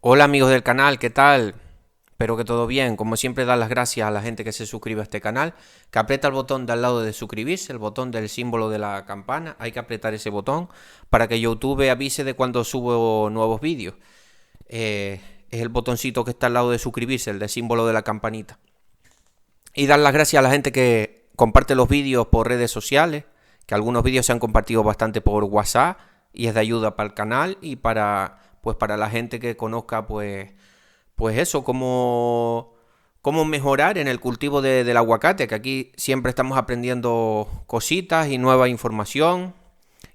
Hola amigos del canal, ¿qué tal? Espero que todo bien. Como siempre, dar las gracias a la gente que se suscribe a este canal, que aprieta el botón de al lado de suscribirse, el botón del símbolo de la campana. Hay que apretar ese botón para que YouTube avise de cuando subo nuevos vídeos. Es el botoncito que está al lado de suscribirse, el del símbolo de la campanita. Y dar las gracias a la gente que comparte los vídeos por redes sociales, que algunos vídeos se han compartido bastante por WhatsApp y es de ayuda para el canal y para la gente que conozca pues eso, cómo mejorar en el cultivo del aguacate, que aquí siempre estamos aprendiendo cositas y nueva información.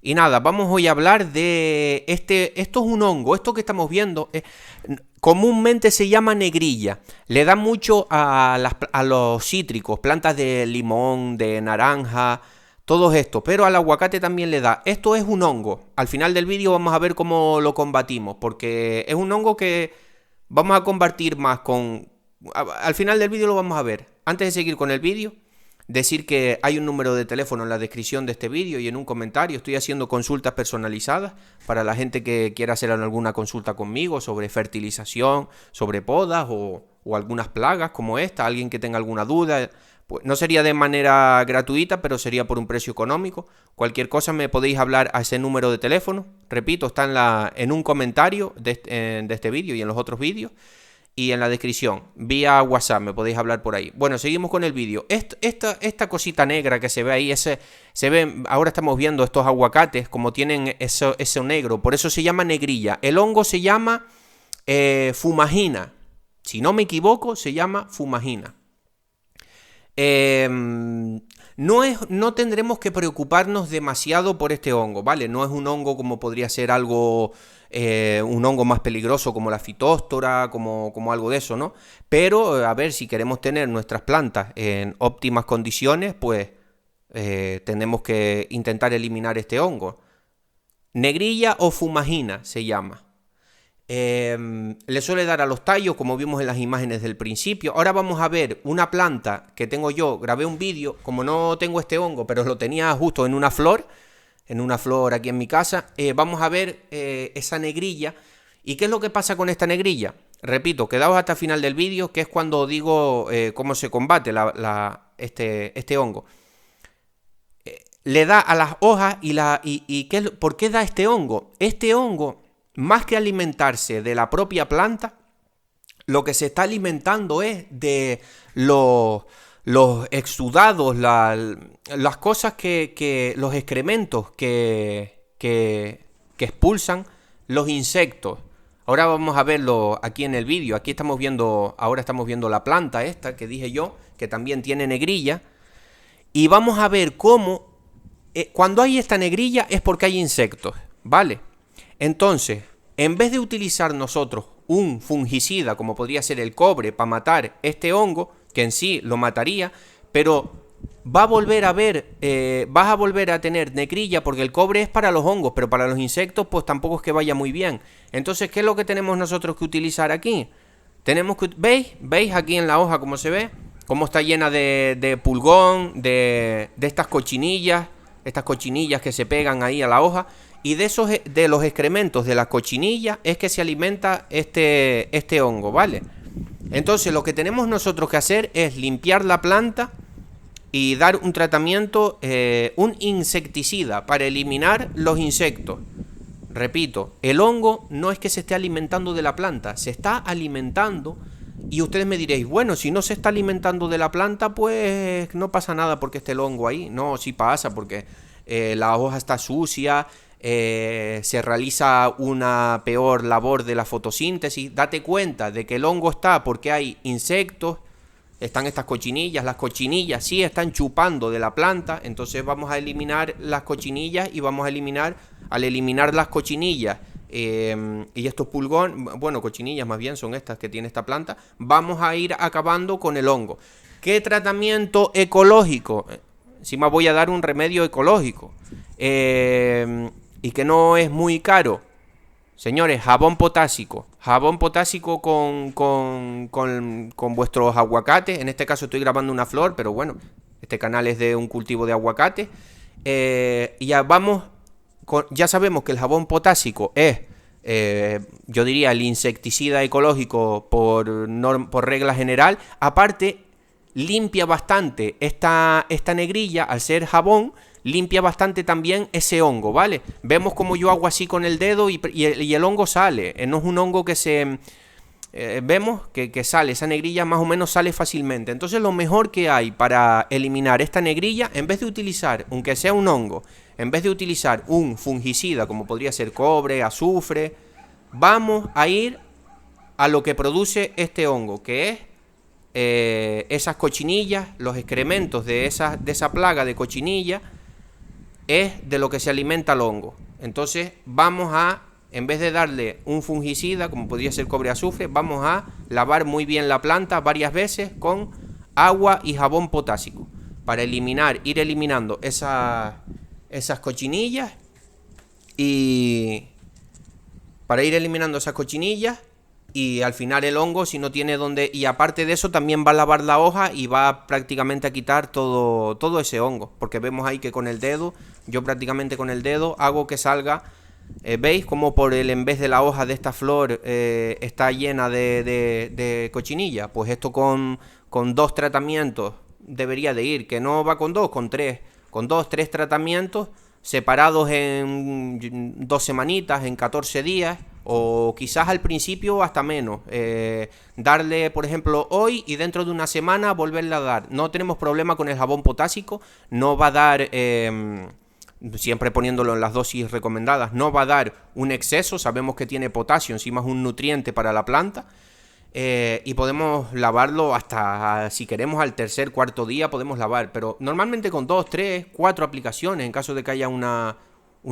Y nada, vamos hoy a hablar de esto es un hongo, esto que estamos viendo, comúnmente se llama negrilla, le da mucho a los cítricos, plantas de limón, de naranja, todo esto, pero al aguacate también le da. Esto es un hongo, al final del vídeo vamos a ver cómo lo combatimos, porque es un hongo que vamos a combatir más al final del vídeo lo vamos a ver. Antes de seguir con el vídeo, decir que hay un número de teléfono en la descripción de este vídeo y en un comentario. Estoy haciendo consultas personalizadas para la gente que quiera hacer alguna consulta conmigo sobre fertilización, sobre podas o algunas plagas como esta. Alguien que tenga alguna duda, pues no sería de manera gratuita, pero sería por un precio económico. Cualquier cosa me podéis hablar a ese número de teléfono. Repito, está en un comentario de este vídeo y en los otros vídeos. Y en la descripción, vía WhatsApp, me podéis hablar por ahí. Bueno, seguimos con el vídeo. Esta cosita negra que se ve ahí, ahora estamos viendo estos aguacates como tienen eso negro, por eso se llama negrilla. El hongo se llama fumagina. Si no me equivoco, se llama fumagina. No tendremos que preocuparnos demasiado por este hongo, ¿vale? No es un hongo como podría ser algo, un hongo más peligroso como la fitóstora, como algo de eso, ¿no? Pero, a ver, si queremos tener nuestras plantas en óptimas condiciones, pues tenemos que intentar eliminar este hongo. Negrilla o fumagina se llama. Le suele dar a los tallos, como vimos en las imágenes del principio. Ahora vamos a ver una planta que tengo yo. Grabé un vídeo, como no tengo este hongo, pero lo tenía justo en una flor aquí en mi casa. Vamos a ver esa negrilla. ¿Y qué es lo que pasa con esta negrilla? Repito, quedaos hasta el final del vídeo, que es cuando digo cómo se combate este hongo. Le da a las hojas ¿por qué da este hongo? Este hongo, más que alimentarse de la propia planta, lo que se está alimentando es de los exudados, las cosas los excrementos que expulsan los insectos. Ahora vamos a verlo aquí en el vídeo. Ahora estamos viendo la planta esta que dije yo, que también tiene negrilla. Y vamos a ver cómo, cuando hay esta negrilla es porque hay insectos, ¿vale? Entonces, en vez de utilizar nosotros un fungicida, como podría ser el cobre, para matar este hongo, que en sí lo mataría, pero vas a volver a tener negrilla, porque el cobre es para los hongos, pero para los insectos pues tampoco es que vaya muy bien. Entonces, ¿qué es lo que tenemos nosotros que utilizar aquí? ¿Veis aquí en la hoja cómo se ve? Cómo está llena de pulgón, de estas cochinillas que se pegan ahí a la hoja. Y de los excrementos de las cochinillas es que se alimenta este hongo, ¿vale? Entonces lo que tenemos nosotros que hacer es limpiar la planta y dar un tratamiento, un insecticida para eliminar los insectos. Repito, el hongo no es que se esté alimentando de la planta, se está alimentando. Y ustedes me diréis, bueno, si no se está alimentando de la planta, pues no pasa nada porque esté el hongo ahí. No, sí pasa porque la hoja está sucia. Se realiza una peor labor de la fotosíntesis. Date cuenta de que el hongo está porque hay insectos, están estas cochinillas. Las cochinillas sí están chupando de la planta, entonces vamos a eliminar las cochinillas y al eliminar las cochinillas y estos cochinillas más bien son estas que tiene esta planta, vamos a ir acabando con el hongo. ¿Qué tratamiento ecológico? Encima voy a dar un remedio ecológico. Y que no es muy caro. Señores, jabón potásico con vuestros aguacates. En este caso estoy grabando una flor, pero bueno, este canal es de un cultivo de aguacate. Y ya sabemos que el jabón potásico es yo diría el insecticida ecológico por regla general. Aparte, limpia bastante esta negrilla, al ser jabón, limpia bastante también ese hongo, ¿vale? Vemos como yo hago así con el dedo y el hongo sale. No es un hongo que se... vemos que sale, esa negrilla más o menos sale fácilmente. Entonces lo mejor que hay para eliminar esta negrilla, en vez de utilizar, aunque sea un hongo, en vez de utilizar un fungicida como podría ser cobre, azufre, vamos a ir a lo que produce este hongo, que es esas cochinillas, los excrementos de esa plaga de cochinilla, es de lo que se alimenta el hongo. Entonces vamos a, en vez de darle un fungicida, como podría ser cobre azufre, vamos a lavar muy bien la planta varias veces con agua y jabón potásico, para ir eliminando esas cochinillas y al final el hongo, si no tiene donde... Y aparte de eso también va a lavar la hoja y va prácticamente a quitar todo ese hongo, porque vemos ahí que con el dedo, yo prácticamente con el dedo hago que salga... ¿Veis cómo en vez de la hoja de esta flor está llena de cochinilla? Pues esto con 2 tratamientos debería de ir, que no va con 2, con 3. Con 2-3 tratamientos separados en 2 semanitas, en 14 días, o quizás al principio hasta menos. Darle, por ejemplo, hoy y dentro de una semana volverle a dar. No tenemos problema con el jabón potásico, no va a dar... siempre poniéndolo en las dosis recomendadas, no va a dar un exceso, sabemos que tiene potasio, encima es un nutriente para la planta, y podemos lavarlo hasta, si queremos, al tercer, cuarto día podemos lavar, pero normalmente con 2, 3, 4 aplicaciones, en caso de que haya una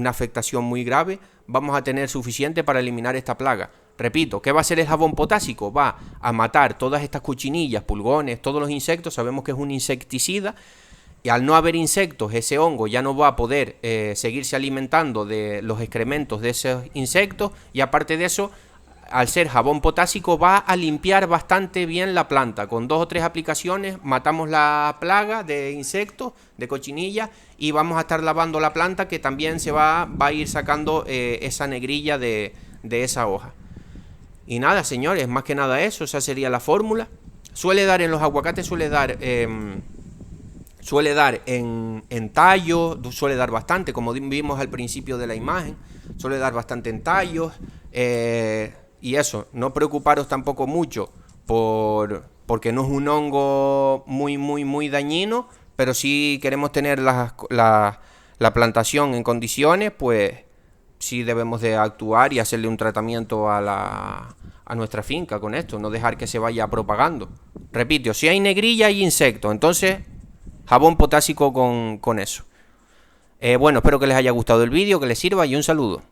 afectación muy grave, vamos a tener suficiente para eliminar esta plaga. Repito, ¿qué va a hacer el jabón potásico? Va a matar todas estas cochinillas, pulgones, todos los insectos, sabemos que es un insecticida. Y al no haber insectos, ese hongo ya no va a poder seguirse alimentando de los excrementos de esos insectos, y aparte de eso, al ser jabón potásico, va a limpiar bastante bien la planta. Con 2 o 3 aplicaciones matamos la plaga de insectos, de cochinillas, y vamos a estar lavando la planta, que también se va a ir sacando esa negrilla de esa hoja. Y nada, señores, más que nada eso, esa sería la fórmula. Suele dar en los aguacates, suele dar en tallos, suele dar bastante, como vimos al principio de la imagen, suele dar bastante en tallos, y eso, no preocuparos tampoco mucho porque no es un hongo muy dañino, pero si queremos tener la plantación en condiciones, pues sí debemos de actuar y hacerle un tratamiento a nuestra finca con esto, no dejar que se vaya propagando. Repito, si hay negrilla hay insectos, entonces... jabón potásico con eso. Bueno, espero que les haya gustado el vídeo, que les sirva, y un saludo.